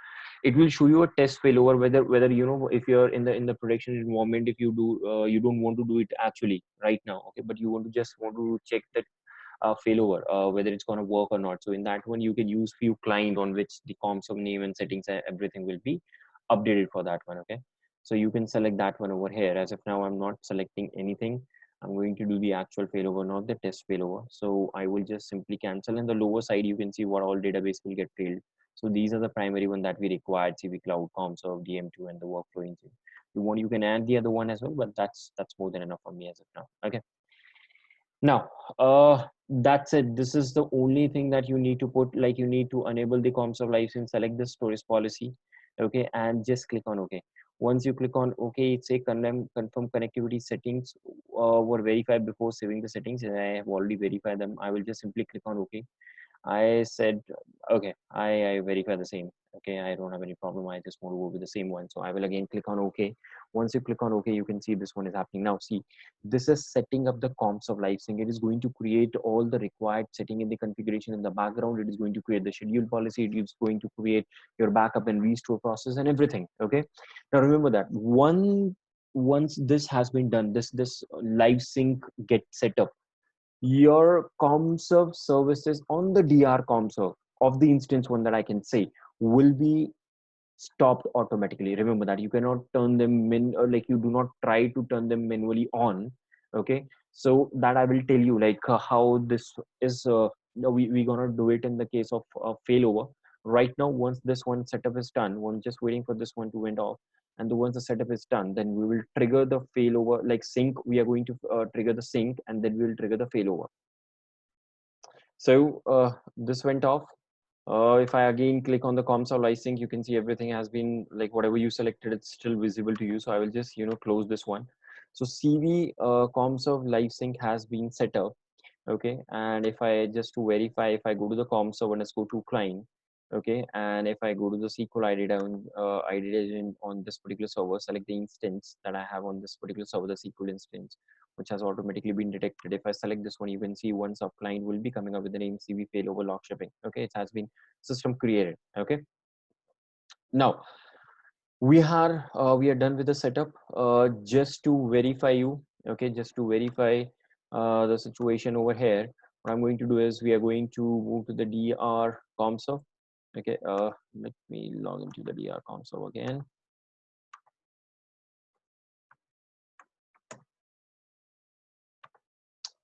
it will show you a test failover, whether if you're in the production environment, if you do you don't want to do it actually right now. Okay, but you want to check that failover, whether it's going to work or not. So in that one, you can use few client on which the Commserve name and settings and everything will be updated for that one. Okay, so you can select that one over here. As of now, I'm not selecting anything. I'm going to do the actual failover, not the test failover. So I will just simply cancel. In the lower side, you can see what all database will get failed. So these are the primary one that we required: CV Cloud, Commserve, DM2, and the workflow engine. You can add the other one as well, but that's more than enough for me as of now. Okay. Now, that's it. This is the only thing that you need to put. Like you need to enable the Commserve license, select the storage policy, okay, and just click on OK. Once you click on OK, it say confirm connectivity settings were verified before saving the settings, and I have already verified them. I will just simply click on OK. I said, okay, I verify the same. Okay, I don't have any problem. I just want to go with the same one. So I will again click on OK. Once you click on OK, you can see this one is happening. Now see, this is setting up the Commserve live sync. It is going to create all the required setting in the configuration in the background. It is going to create the schedule policy. It is going to create your backup and restore process and everything. Okay. Now remember that once this has been done, this live sync gets set up, your Commserve services on the dr Commserve of the instance one that I can say will be stopped automatically. Remember that you cannot turn them or like you do not try to turn them manually on. Okay, so that I will tell you, like how this is we gonna do it in the case of failover. Right now, once this one setup is done, one just waiting for this one to went off, and once the setup is done, then we will trigger the failover, like sync. We are going to trigger the sync, and then we will trigger the failover. So this went off. If I again click on the Commserve live sync, you can see everything has been, like whatever you selected, it's still visible to you. So I will just close this one. So CV Commserve live sync has been set up. Okay, and if I just to verify, if I go to the Commserve and let's go to client. Okay, and if I go to the SQL ID on ID on this particular server, select the instance that I have on this particular server, the SQL instance. which has automatically been detected. If I select this one, you can see one sub client will be coming up with the name CVfailover log shipping. Okay, it has been system created. Okay, now we are done with the setup. Just to verify you, okay, just to verify the situation over here, what I'm going to do is we are going to move to the DR Commserve. Okay, let me log into the DR Commserve again.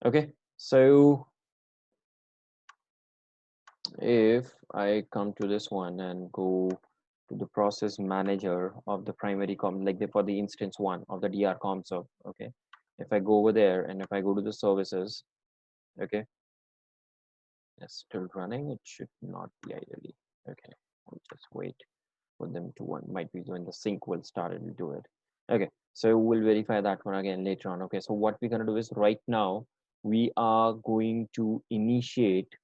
Okay, so if I come to this one and go to the process manager of the primary like for the instance one of the DR Commserve, okay, if I go over there and if I go to the services, okay, it's still running. It should not be ideally. Okay, I'll just wait for them to one. Might be when the sync will start, it will do it. Okay, so we'll verify that one again later on. Okay, so what we're gonna do is right now we are going to initiate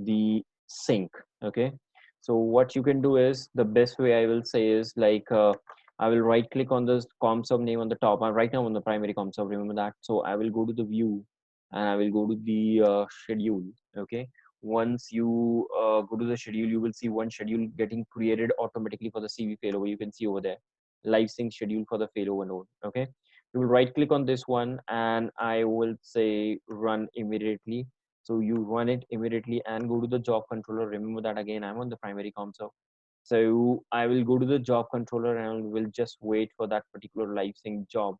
the sync. Okay, so what you can do is the best way I will say is like I will right click on this ComServe name on the top. I'm right now on the primary ComServe, remember that. So I will go to the view and I will go to the schedule. Okay, once you go to the schedule, you will see one schedule getting created automatically for the CV failover. You can see over there live sync schedule for the failover node. Okay, you will right click on this one and I will say run immediately. So you run it immediately and go to the job controller. Remember that again, I'm on the primary console. So I will go to the job controller and will just wait for that particular live sync job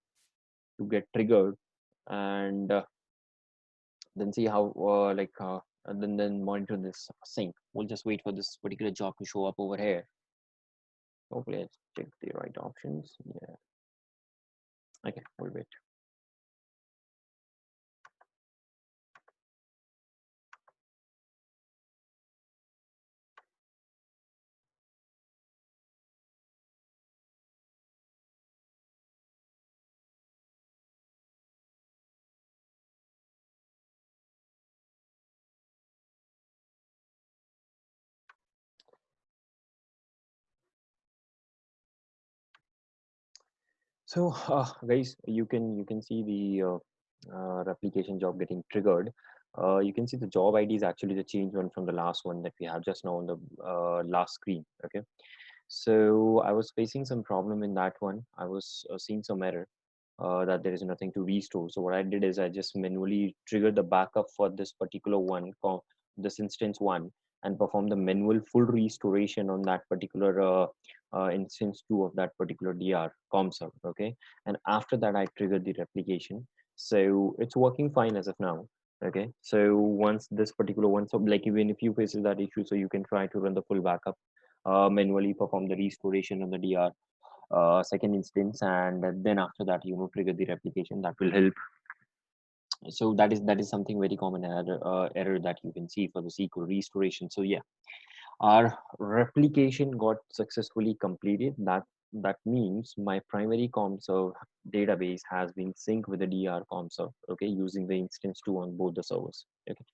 to get triggered, and then see how and then monitor this sync. We'll just wait for this particular job to show up over here. Hopefully I check the right options. Yeah. Okay, we'll wait. So guys, you can see the replication job getting triggered. You can see the job ID is actually the change one from the last one that we have just now on the last screen. Okay, so I was facing some problem in that one. I was seeing some error that there is nothing to restore. So what I did is I just manually triggered the backup for this particular one, this instance one, and perform the manual full restoration on that particular instance two of that particular DR ComServe. Okay, and after that I triggered the replication. So it's working fine as of now. Okay, so once this particular one, so like even if you faces that issue, so you can try to run the full backup, manually perform the restoration on the DR second instance, and then after that trigger the replication. That will help. So that is something very common error that you can see for the SQL restoration. So yeah, our replication got successfully completed. That means my primary ComServe database has been synced with the DR ComServe, okay, using the instance 2 on both the servers. Okay,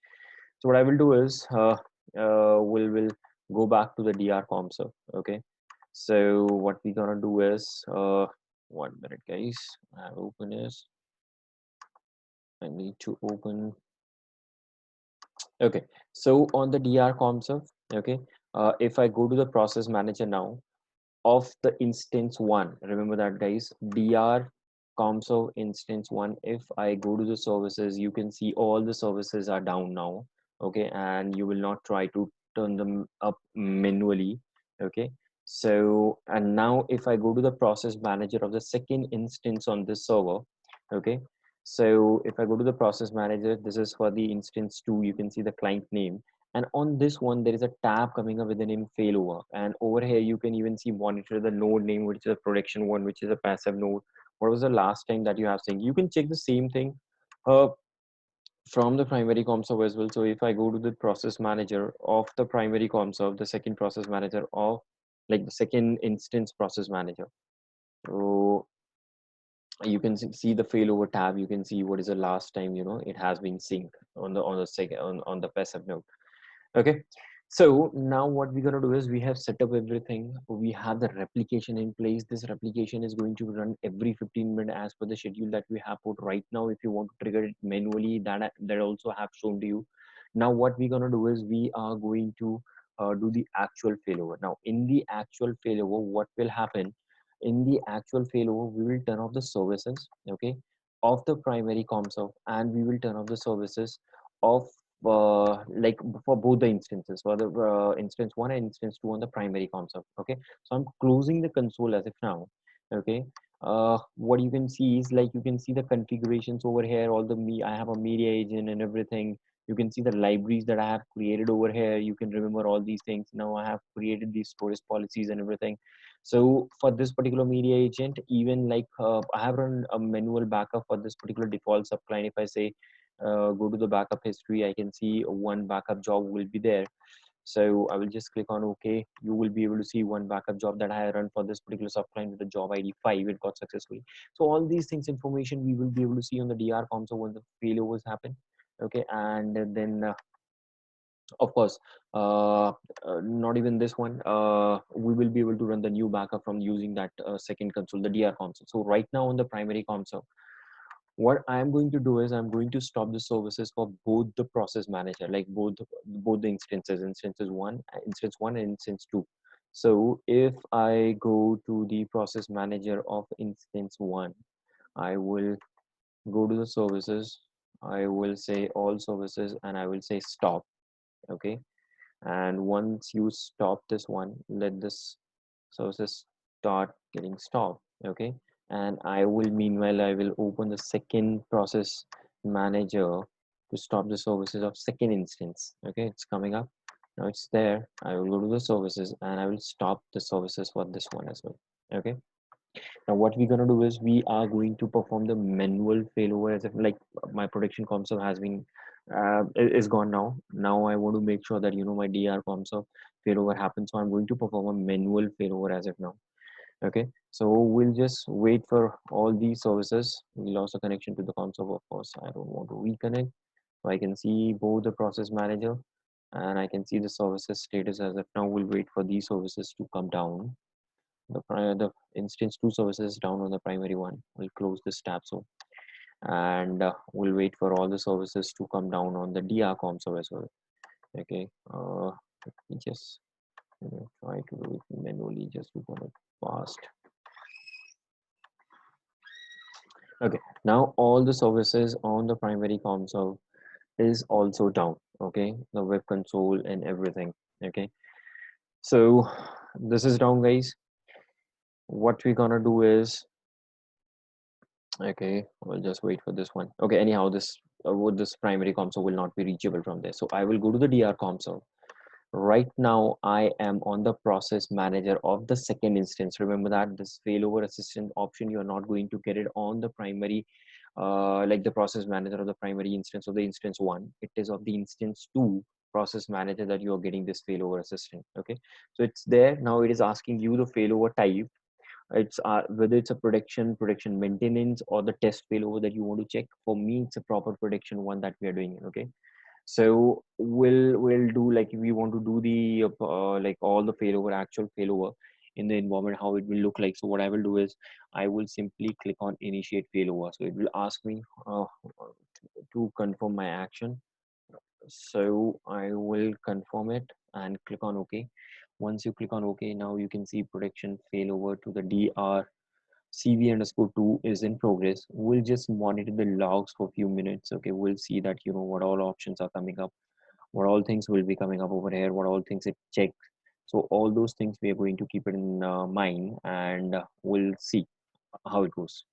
so what I will do is we'll go back to the DR ComServe. Okay, so what we're gonna do is 1 minute, guys. I open is I need to open. Okay, so on the DR ComServe, okay, if I go to the process manager now of the instance one, remember that, guys, DR ComServe instance one. If I go to the services, you can see all the services are down now. Okay, and you will not try to turn them up manually. Okay, so and now if I go to the process manager of the second instance on this server, okay, so if I go to the process manager, this is for the instance 2, you can see the client name, and on this one there is a tab coming up with the name Failover, and over here you can even see monitor the node name, which is a production one, which is a passive node. What was the last time that you have seen? You can check the same thing uh, from the primary ComServe as well. So if I go to the process manager of the primary ComServe, the second process manager of like the second instance process manager, so you can see the failover tab. You can see what is the last time it has been synced on the second on the passive node. Okay, So now what we're going to do is we have set up everything. We have the replication in place. This replication is going to run every 15 minutes as per the schedule that we have put right now. If you want to trigger it manually, that also have shown to you. Now what we're going to do is we are going to do the actual failover. Now in the actual failover, what will happen? In the actual failover, we will turn off the services, okay, of the primary Commserve, and we will turn off the services of like for both the instances, for the instance 1 and instance 2 on the primary Commserve. Okay, so I'm closing the console as of now. Okay, what you can see is, like, you can see the configurations over here, all the I have a media agent and everything. You can see the libraries that I have created over here. You can remember all these things. Now I have created these storage policies and everything. So for this particular media agent, even like I have run a manual backup for this particular default subclient. If I say go to the backup history, I can see one backup job will be there. So I will just click on OK. You will be able to see one backup job that I run for this particular subclient with the job ID 5. It got successfully. So all these things, information, we will be able to see on the DR console when the failovers happen. Okay, and then of course, not even this one, we will be able to run the new backup from using that second console, the DR console. So right now on the primary console, what I'm going to do is I'm going to stop the services for both the process manager, like both the instances, instance one and instance two. So if I go to the process manager of instance one, I will go to the services, I will say all services, and I will say stop. Okay, and once you stop this one, let this services start getting stopped. Okay, and I will, meanwhile, I will open the second process manager to stop the services of second instance. Okay, it's coming up now, it's there. I will go to the services and I will stop the services for this one as well. Okay, now what we're going to do is we are going to perform the manual failover, as if like my production console has been is gone now. Now I want to make sure that my DR console failover happens, so I'm going to perform a manual failover as of now. Okay, so we'll just wait for all these services. We lost a connection to the console, of course. I don't want to reconnect. So I can see both the process manager and I can see the services status as of now. We'll wait for these services to come down. The instance 2 services down on the primary one. We'll close this tab, so, and we'll wait for all the services to come down on the DR console as well. Okay, let me just try to do it manually just to go fast. Okay, now all the services on the primary console is also down. Okay, the web console and everything. Okay, so this is down, guys. What we're gonna do is, okay, we'll just wait for this one. Okay, anyhow, this with this primary console will not be reachable from there, so I will go to the DR console. Right now I am on the process manager of the second instance. Remember that this failover assistant option, you are not going to get it on the primary like the process manager of the primary instance of the instance one. It is of the instance two process manager that you are getting this failover assistant. Okay, so it's there now. It is asking you the failover type. It's whether it's a production maintenance or the test failover that you want to check. For me, it's a proper production one that we are doing. Okay, so we'll do, like, if we want to do the like all the failover, actual failover in the environment, how it will look like. So what I will do is I will simply click on initiate failover. So it will ask me to confirm my action. So I will confirm it and click on OK. Once you click on OK, now you can see production failover to the DR CV_2 is in progress. We'll just monitor the logs for a few minutes. Okay, we'll see that what all options are coming up, what all things will be coming up over here, what all things it checks. So all those things we are going to keep it in mind, and we'll see how it goes.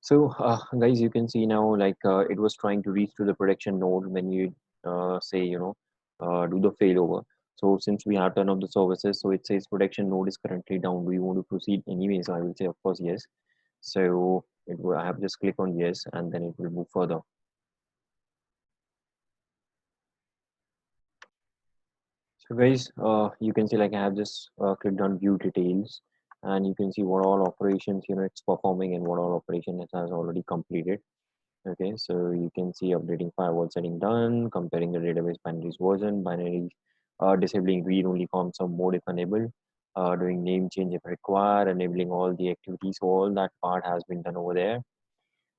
So, guys, you can see now, like it was trying to reach to the production node when you say, do the failover. So, since we have turned off the services, so it says production node is currently down. Do you want to proceed anyway? So I will say, of course, yes. So I have just click on yes, and then it will move further. So guys, you can see like I have just clicked on view details, and you can see what all operations it's performing and what all operation it has already completed. Okay, so you can see updating firewall setting done, comparing the database binaries version, binary, disabling read-only COM mode if enabled, doing name change if required, enabling all the activities. So all that part has been done over there.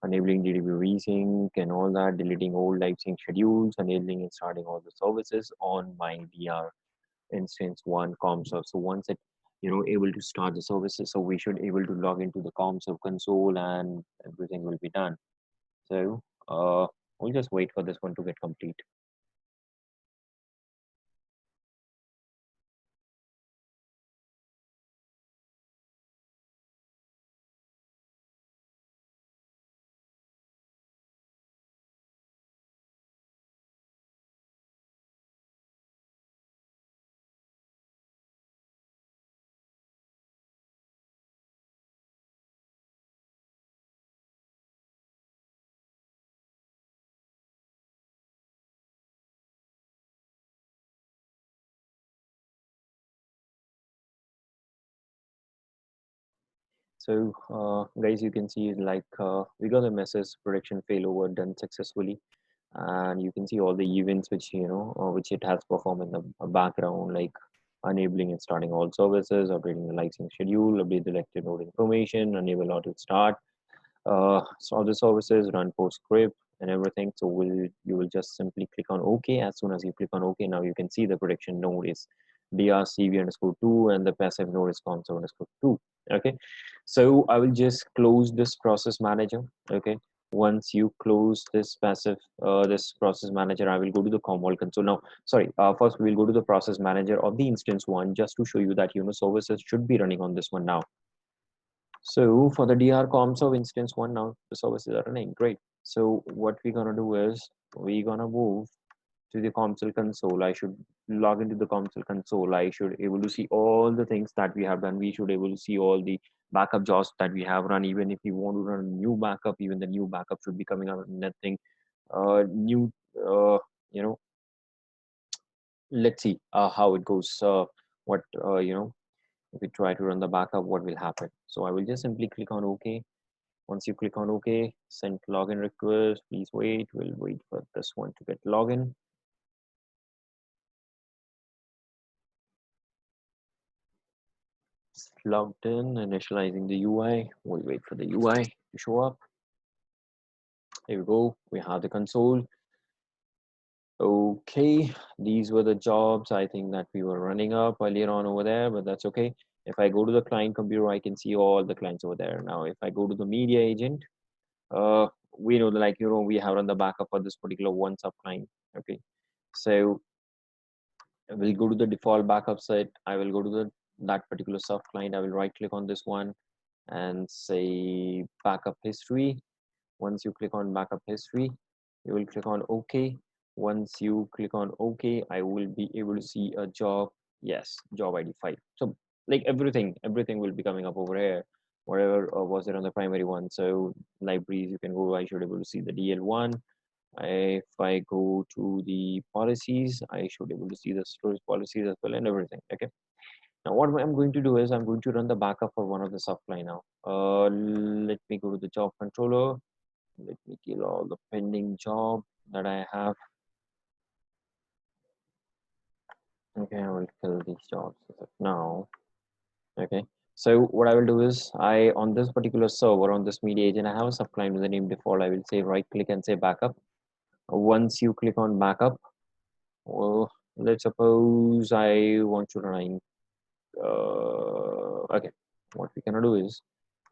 Enabling DDB resync and all that, deleting old live sync schedules, enabling and starting all the services on my DR instance one COMServe. So once it able to start the services, so we should able to log into the COMServe console and everything will be done. So we'll just wait for this one to get complete. So guys, you can see like we got a message production failover done successfully, and you can see all the events which which it has performed in the background, like enabling and starting all services, updating the licensing schedule, update the lecture node information, enable auto start, so the services run post script and everything. So you will just simply click on OK. As soon as you click on OK, now you can see the production node is drcv_2 and the passive node is console_2. Okay, so I will just close this process manager. Okay, once you close this passive this process manager, I will go to the Commvault console. Now sorry, first we will go to the process manager of the instance one, just to show you that services should be running on this one now. So for the DR Commserve instance one, now the services are running great. So what we're gonna do is we're gonna move to the console console. I should log into the console console. I should able to see all the things that we have done. We should able to see all the backup jobs that we have run. Even if we want to run a new backup, even the new backup should be coming out. Nothing new. You know, let's see how it goes. What if we try to run the backup, what will happen? So I will just simply click on OK. Once you click on OK, send login request. Please wait. We'll wait for this one to get login. It's logged in, initializing the UI. We'll wait for the UI to show up. Here we go. We have the console. Okay, these were the jobs I think that we were running up earlier on over there, but that's okay. If I go to the client computer, I can see all the clients over there. Now, if I go to the media agent, we know that we have run the backup for this particular one sub client. Okay, so I will go to the default backup set. I will go to that particular sub client. I will right click on this one and say backup history. Once you click on backup history, you will click on OK. Once you click on OK, I will be able to see a job. Yes, job ID 5. So like everything will be coming up over here. Whatever was there on the primary one. So libraries, you can go. I should be able to see the DL1. If I go to the policies, I should be able to see the storage policies as well and everything. Okay. Now what I'm going to do is I'm going to run the backup for one of the supply now. Let me go to the job controller. Let me kill all the pending job that I have. Okay, I will kill these jobs as of now. Okay. So what I will do is on this particular server on this media agent, I have a subclient with the name default. I will say right click and say backup. Once you click on backup, well, let's suppose I want to run. Okay, what we're gonna do is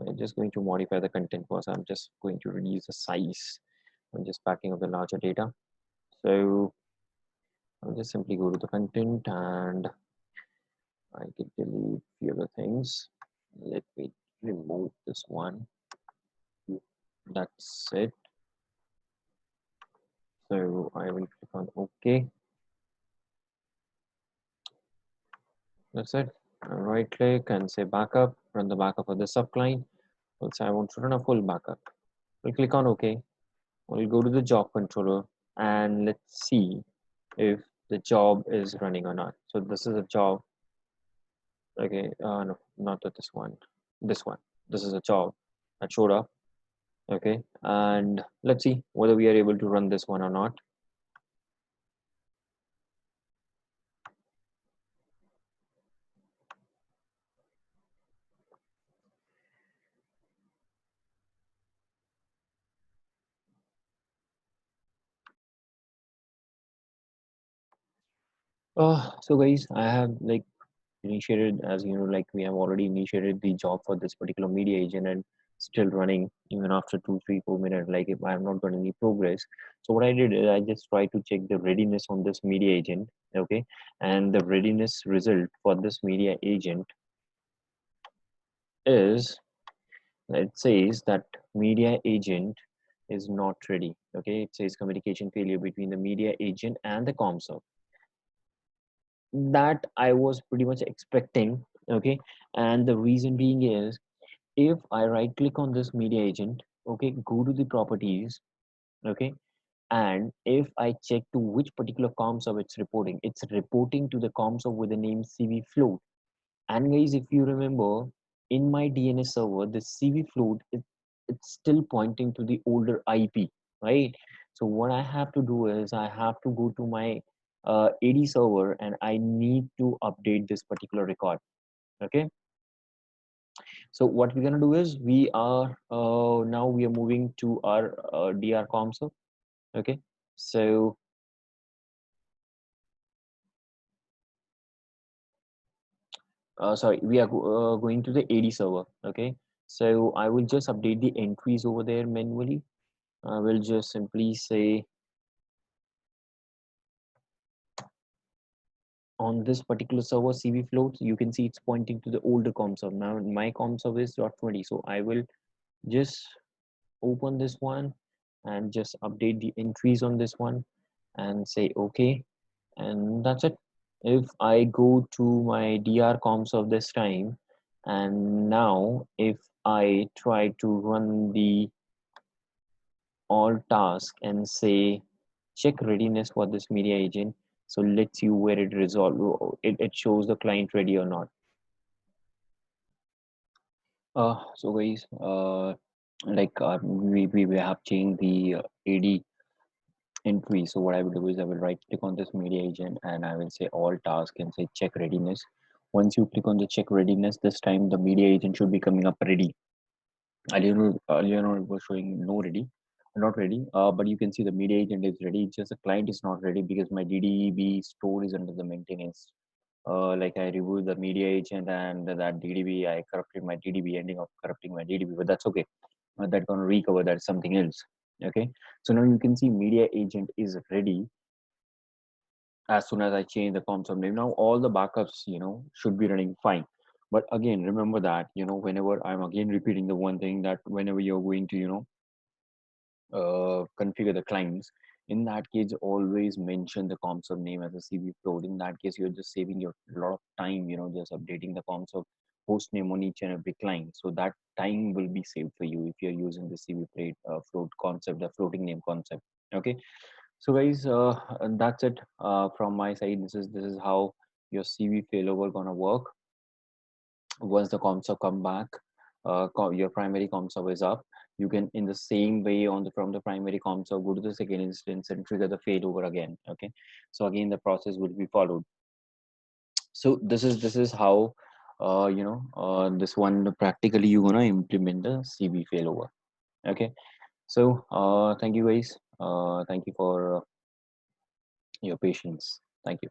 I'm just going to modify the content first. I'm just going to reduce the size. I'm just packing up the larger data. So I'll just simply go to the content and I can delete few other things. Let me remove this one. That's it. So I will click on OK. That's it. Right click and say backup, run the backup of the subclient. We'll say I want to run a full backup. We'll click on OK. We'll go to the job controller and let's see if the job is running or not. So this is a job. Okay, no, not this one. This one. This is a job that showed up. Okay, and let's see whether we are able to run this one or not. So guys, I have like initiated, as you know, like we have already initiated the job for this particular media agent and still running even after 2 3 4 minutes, like if I have not got any progress. So what I did is I just tried to check the readiness on this media agent. Okay, and the readiness result for this media agent is, it says that media agent is not ready. Okay, it says communication failure between the media agent and the COMServe. That I was pretty much expecting. Okay, and the reason being is, if I right click on this media agent, okay, go to the properties, okay, and if I check to which particular COMServe it's reporting to the COMServe with the name CVfloat. And guys, if you remember, in my DNS server, the CVfloat, it's still pointing to the older IP, right? So what I have to do is I have to go to my AD server and I need to update this particular record. Okay. So what we're gonna do is we are now we are moving to our DR console. Okay. So sorry, we are going to the AD server. Okay. So I will just update the entries over there manually. I will just simply say on this particular server CV float, you can see it's pointing to the older com server. Now my com server is .20. So I will just open this one and just update the entries on this one and say okay, and that's it. If I go to my DR ComServe this time, and now if I try to run the all task and say check readiness for this media agent, so let's see where it resolve it shows the client ready or not. So guys, we have changed the AD entry. So what I will do is I will right click on this media agent and I will say all task and say check readiness. Once you click on the check readiness, this time the media agent should be coming up ready. Earlier on it was showing no ready, not ready. But you can see the media agent is ready. It's just the client is not ready because my DDB store is under the maintenance. Like I removed the media agent and that DDB, I corrupted my DDB, ending up corrupting my DDB, but that's okay. That's gonna recover. That's something else. Okay. So now you can see media agent is ready as soon as I change the ComServe name. Now all the backups, should be running fine. But again, remember that, whenever I'm again repeating the one thing, that whenever you're going to, configure the clients, in that case, always mention the ComServe name as a CV float. In that case, you're just saving your lot of time, just updating the ComServe host name on each and every client. So that time will be saved for you if you're using the CV float concept, the floating name concept. Okay. So guys, and that's it from my side. This is how your CV failover gonna work. Once the ComServe come back, your primary ComServe is up. You can, in the same way, from the primary ComServe, go to the second instance and trigger the failover again. Okay, so again the process will be followed. So this is how this one practically you're gonna implement the CV failover. Okay, so thank you guys. Thank you for your patience. Thank you.